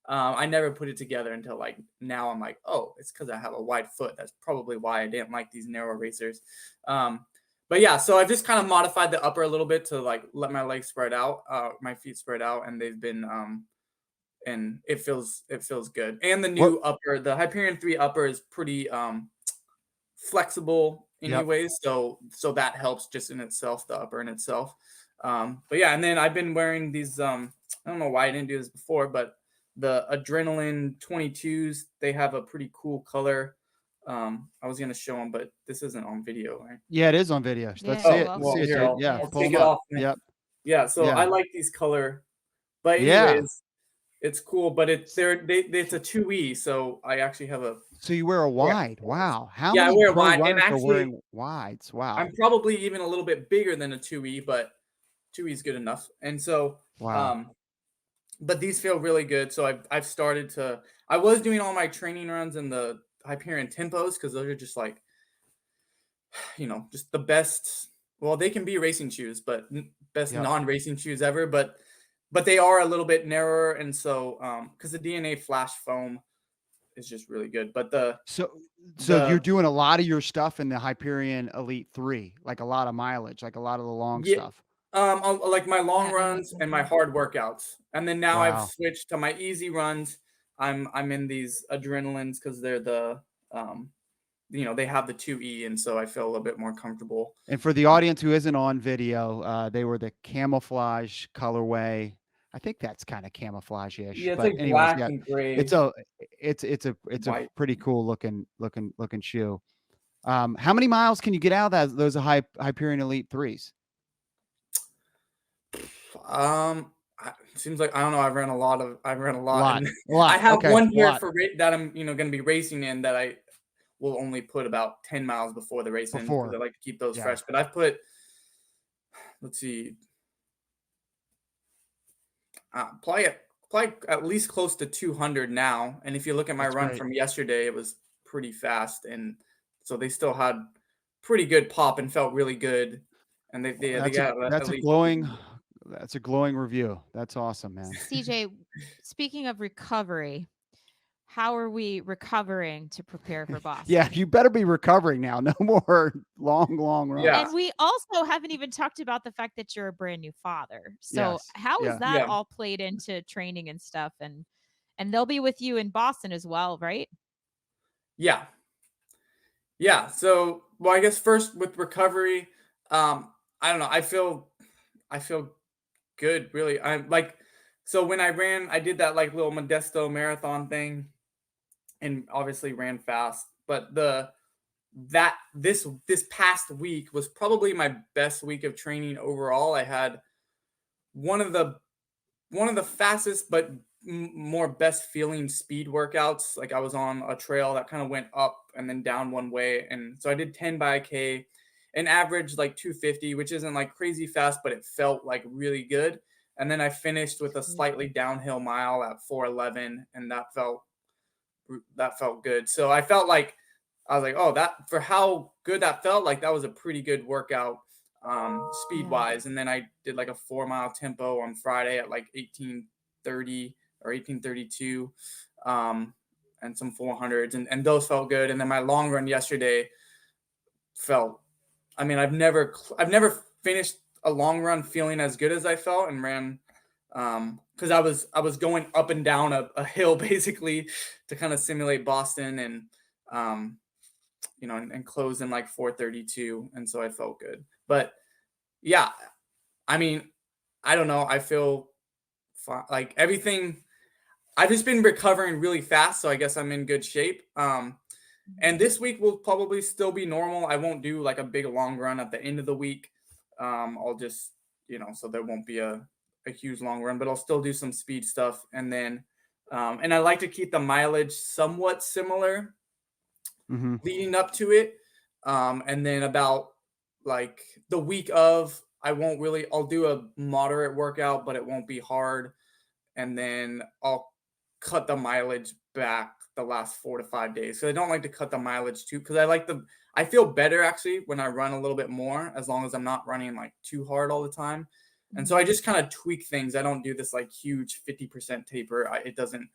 I never put it together until like now. I'm like, oh, it's because I have a wide foot. That's probably why I didn't like these narrow racers. But yeah, so I've just kind of modified the upper a little bit to like let my legs spread out, my feet spread out, and they've been and it feels good. And the new upper, the Hyperion 3 upper is pretty flexible Yep. anyways, so that helps just in itself, the upper in itself. But yeah, and then I've been wearing these I don't know why I didn't do this before, but the Adrenaline 22s, they have a pretty cool color. I was gonna show them, but this isn't on video, right? Yeah, it is on video. Let's Yeah, see it. well, Let's see it, here, dude. Yeah, I'll pull take them it up. off. Yep. Yeah, so Yeah. I like these color. But Yeah. anyways, it's cool, but it's a 2E, so I actually have a. So you wear a wide. Wow. How Yeah, I many wear a pro wide, and runners are actually, wearing wides? Wow. I'm probably even a little bit bigger than a 2E, but 2E is good enough. And so, Wow. but these feel really good. So I've started to. I was doing all my training runs in the Hyperion Tempos because those are just like, just the best. Well, they can be racing shoes, but best Yep. non-racing shoes ever. But they are a little bit narrower, and so because the DNA Flash Foam is just really good. But So the you're doing a lot of your stuff in the Hyperion Elite 3, like a lot of mileage, like a lot of the long yeah, stuff. like my long Yeah, runs and my hard workouts, and then now I've Wow. switched to my easy runs. I'm in these Adrenalines because they're the they have the 2E, and so I feel a little bit more comfortable. And for the audience who isn't on video, they were the camouflage colorway. I think that's kind of camouflage-ish. Yeah, it's But like anyways, black yeah, and gray. it's a White. pretty cool looking shoe. How many miles can you get out of those Hyperion Elite 3s? Seems like I don't know. I've ran a lot. Lot. And A lot. I have Okay, one a here lot. that I'm going to be racing in that I will only put about 10 miles before the race in because Before. I like to keep those Yeah. fresh. But I've put, let's see, probably at least close to 200 now. And if you look at my That's run great. from yesterday, it was pretty fast, and so they still had pretty good pop and felt really good. And they That's got that's at a least glowing review. That's awesome, man. CJ, speaking of recovery, how are we recovering to prepare for Boston? Yeah, you better be recovering now. No more long runs. Yeah. And we also haven't even talked about the fact that you're a brand new father. So Yes. how Yeah. has that Yeah. all played into training and stuff? And they'll be with you in Boston as well, right? Yeah. Yeah. So, well, I guess first with recovery, I don't know. I feel good, really. I'm like, so when I did that like little Modesto marathon thing, and obviously ran fast. But this past week was probably my best week of training overall. I had one of the fastest but more best feeling speed workouts. Like I was on a trail that kind of went up and then down one way, and so I did 10 by a K, an average like 250, which isn't like crazy fast, but it felt like really good. And then I finished with a slightly downhill mile at 4:11, and that felt good. So I felt like I was like, oh, that for how good that felt, like that was a pretty good workout speed wise. And then I did like a 4-mile tempo on Friday at like 18:30 or 18:32, and some 400s, and those felt good. And then my long run yesterday felt, I mean, I've never finished a long run feeling as good as I felt, and ran because I was going up and down a hill basically to kind of simulate Boston, and and close in like 4:32, and so I felt good. But yeah, I mean, I don't know, I feel fine, like everything. I've just been recovering really fast, so I guess I'm in good shape. And this week will probably still be normal. I won't do like a big long run at the end of the week. I'll just, so there won't be a huge long run, but I'll still do some speed stuff. And then, and I like to keep the mileage somewhat similar leading up to it. And then about like the week of, I'll do a moderate workout, but it won't be hard. And then I'll cut the mileage back the last 4 to 5 days. So I don't like to cut the mileage too, because I feel better actually when I run a little bit more, as long as I'm not running like too hard all the time. And so I just kind of tweak things. I don't do this like huge 50% taper. It doesn't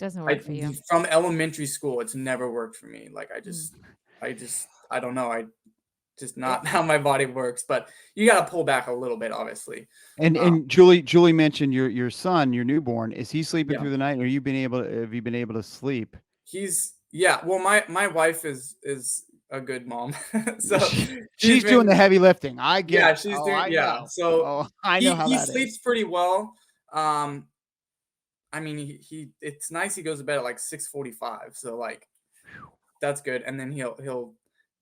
work for you. From elementary school, it's never worked for me. Like I don't know. Just not how my body works, but you got to pull back a little bit, obviously. And Julie mentioned your son, your newborn. Is he sleeping through the night, or have you been able to sleep? Well, my wife is a good mom. So she's doing the heavy lifting. I get it. She's doing So I know how he that sleeps pretty well. I mean, it's nice. He goes to bed at like 6:45, so like that's good. And then he'll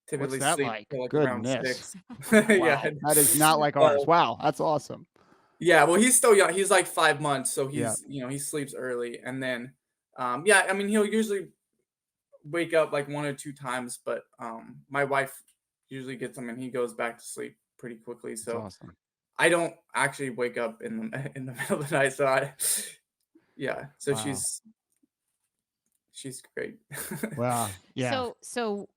typically What's that sleep like? till like Goodness. around 6. Wow, Yeah, that is not like ours. Wow, that's awesome. Yeah, well, he's still young. He's like 5 months, so he's he sleeps early. And then I mean, he'll usually wake up like 1 or 2 times, but my wife usually gets him and he goes back to sleep pretty quickly. So That's awesome. I don't actually wake up in the middle of the night. So so Wow. she's great. Wow. Yeah. So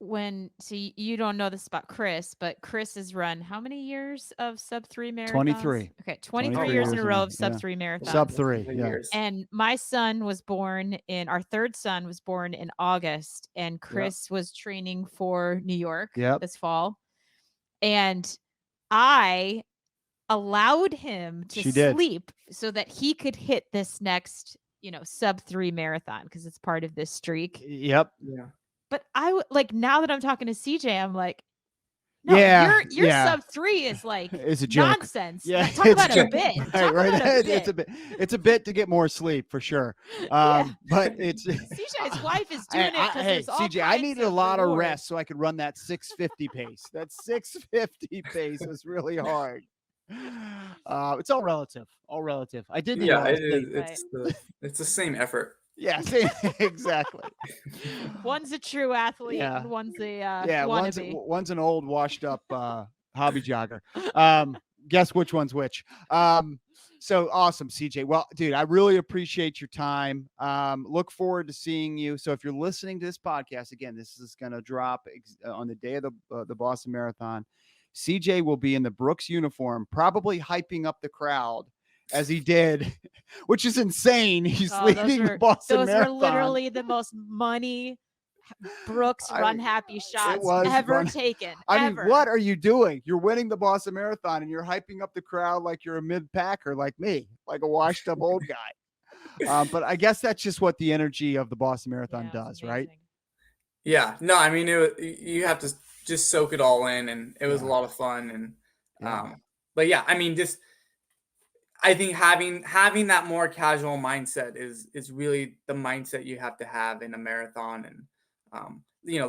you don't know this about Chris, but Chris has run how many years of sub 3 marathons? 23. Okay, 23 years in a row of sub 3 marathons. Sub 3. Yeah. And my son was born our third son was born in August, and Chris was training for New York this fall. And I allowed him to sleep so that he could hit this next sub 3 marathon, because it's part of this streak. Yep. Yeah. But now that I'm talking to CJ, I'm like, no, your sub 3 is like it's a joke. Nonsense. Yeah, Talk about a bit. Right. It's a bit to get more sleep for sure. But it's CJ's wife is doing it. Hey, CJ, I needed a lot of rest so I could run that 650 pace. That 650 pace is really hard. It's all relative. I did. It's the same effort. Yeah, exactly. One's a true athlete, and one's a wannabe. One's an old, washed up hobby jogger. Guess which one's which. So awesome, CJ. Well, dude, I really appreciate your time. Look forward to seeing you. So if you're listening to this podcast, again, this is going to drop on the day of the Boston Marathon. CJ will be in the Brooks uniform, probably hyping up the crowd as he did, which is insane. He's Oh, leading the Boston those Marathon. were literally the most money Brooks run happy shots was ever run- taken. I mean, ever. what are you doing? You're winning the Boston Marathon and you're hyping up the crowd like you're a mid-packer, like me, like a washed-up old guy. But I guess that's just what the energy of the Boston Marathon Yeah, it was does, right? amazing. Yeah, no, I mean, you have to just soak it all in, and it was a Yeah. lot of fun. And Yeah. but yeah, I mean, just I think having that more casual mindset is really the mindset you have to have in a marathon. And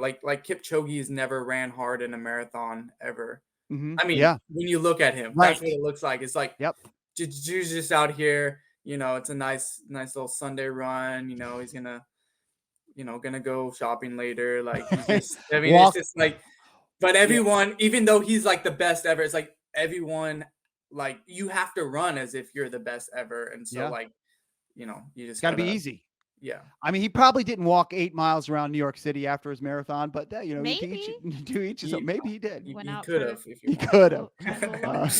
like Kipchoge's never ran hard in a marathon ever. Mhm. I mean, Yeah. when you look at him, Right. that's what it looks like. It's like, Yep. Drew's just out here. It's a nice little Sunday run. He's gonna go shopping later. Like, he's just, I mean, Walk- it's just like, but everyone, even though he's like the best ever, it's like everyone, like, you have to run as if you're the best ever. And so, Yeah. like, you just It's got to be gotta- easy. Yeah. I mean, he probably didn't walk 8 miles around New York City after his marathon, but that, you do each his own. Maybe he did. Went You out could for- have if you He wanted. could have. Little Uh, Lonnie.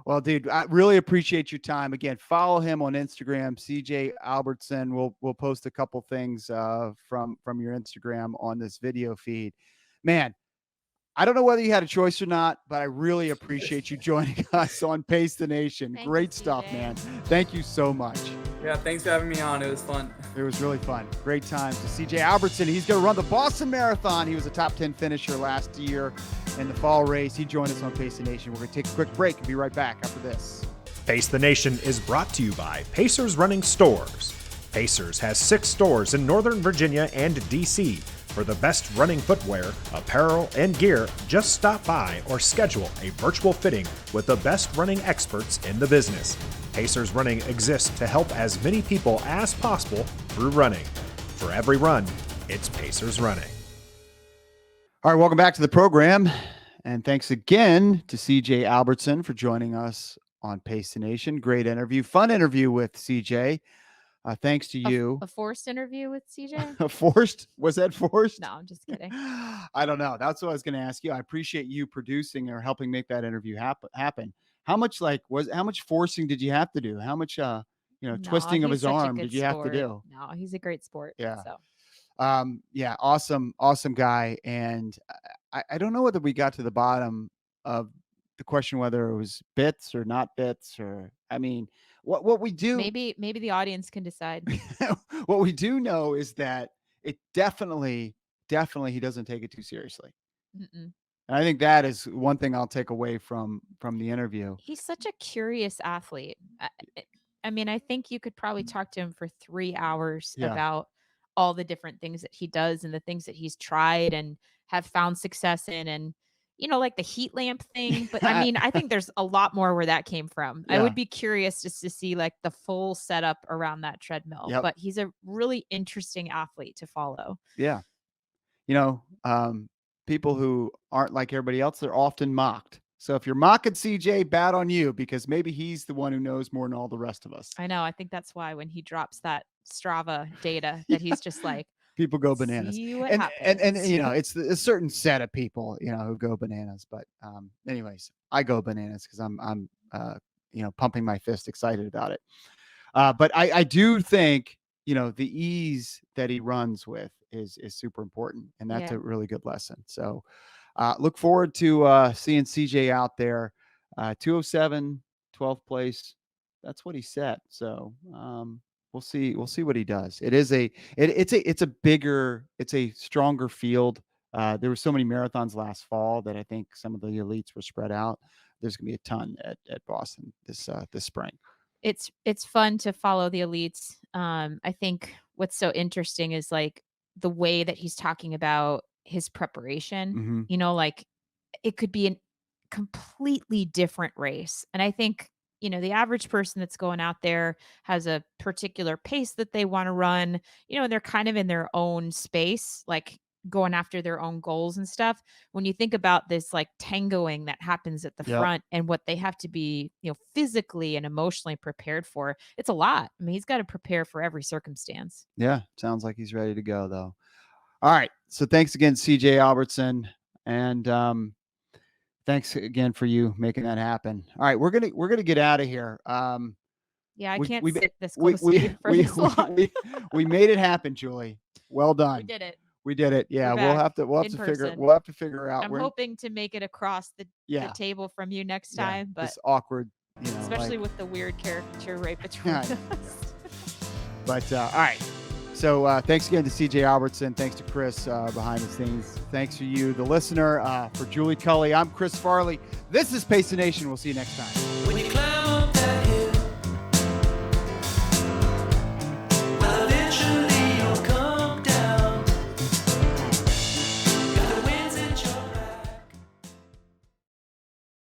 Well, dude, I really appreciate your time. Again, follow him on Instagram, CJ Albertson. We'll post a couple things from your Instagram on this video feed. Man, I don't know whether you had a choice or not, but I really appreciate you joining us on Pace the Nation. Thank you, Great stuff, CJ. man. Thank you so much. Yeah, thanks for having me on. It was fun. It was really fun. Great times to CJ Albertson. He's going to run the Boston Marathon. He was a top 10 finisher last year in the fall race. He joined us on Pace the Nation. We're going to take a quick break and be right back after this. Pace the Nation is brought to you by Pacers Running Stores. Pacers has 6 stores in Northern Virginia and DC. For the best running footwear, apparel, and gear, just stop by or schedule a virtual fitting with the best running experts in the business. Pacers Running exists to help as many people as possible through running. For every run, it's Pacers Running. All right, welcome back to the program. And thanks again to CJ Albertson for joining us on Pace the Nation. Great interview, fun interview with CJ. Thanks to you. A forced interview with CJ? Forced? Was that forced? No, I'm just kidding. I don't know. That's what I was going to ask you. I appreciate you producing or helping make that interview happen. How much forcing did you have to do? How much No, twisting of he's his such a arm good did you have to sport. do? No, he's a great sport. Yeah. So Yeah, awesome guy. And I don't know whether we got to the bottom of the question whether it was bits or not bits, or I mean, what we do maybe the audience can decide. what we do know is that it definitely he doesn't take it too seriously. Mm-mm. And I think that is one thing I'll take away from the interview. He's such a curious athlete. I mean, I think you could probably talk to him for 3 hours Yeah. about all the different things that he does and the things that he's tried and have found success in, and like the heat lamp thing. But I mean, I think there's a lot more where that came from. I Yeah. would be curious just to see like the full setup around that treadmill. Yep. But he's a really interesting athlete to follow. Yeah. People who aren't like everybody else, they're often mocked. So if you're mocking CJ, bad on you, because maybe he's the one who knows more than all the rest of us. I know. I think that's why when he drops that Strava data, that he's just like, People go bananas. see what And happens. it's a certain set of people, who go bananas. But anyways, I go bananas because I'm pumping my fist, excited about it. But I do think, the ease that he runs with is super important. And that's Yeah. a really good lesson. So look forward to seeing CJ out there. 207, 12th place. That's what he set. So we'll see what he does. It's a stronger field. There were so many marathons last fall that I think some of the elites were spread out. There's gonna be a ton at Boston this spring. It's fun to follow the elites. I think what's so interesting is like the way that he's talking about his preparation. Mhm. Like it could be a completely different race. And I think, the average person that's going out there has a particular pace that they want to run, and they're kind of in their own space, like going after their own goals and stuff. When you think about this like tangoing that happens at the Yep. front and what they have to be, physically and emotionally prepared for, it's a lot. I mean, he's got to prepare for every circumstance. Yeah, sounds like he's ready to go though. All right. So thanks again, CJ Albertson. And thanks again for you making that happen. All right, we're gonna get out of here. Yeah, I We- can't we- sit this We close to you for this long. we made it happen, Julie. Well We done. did it. We did it. Yeah, We're we'll have to in person. figure out. I'm We're- hoping to make it across the Yeah. table from you next yeah, time, but this awkward, especially like- with the weird caricature right between Yeah, us. But all right. So thanks again to CJ Albertson. Thanks to Chris behind the scenes. Thanks to you, the listener. For Julie Culley, I'm Chris Farley. This is Pace the Nation. We'll see you next time.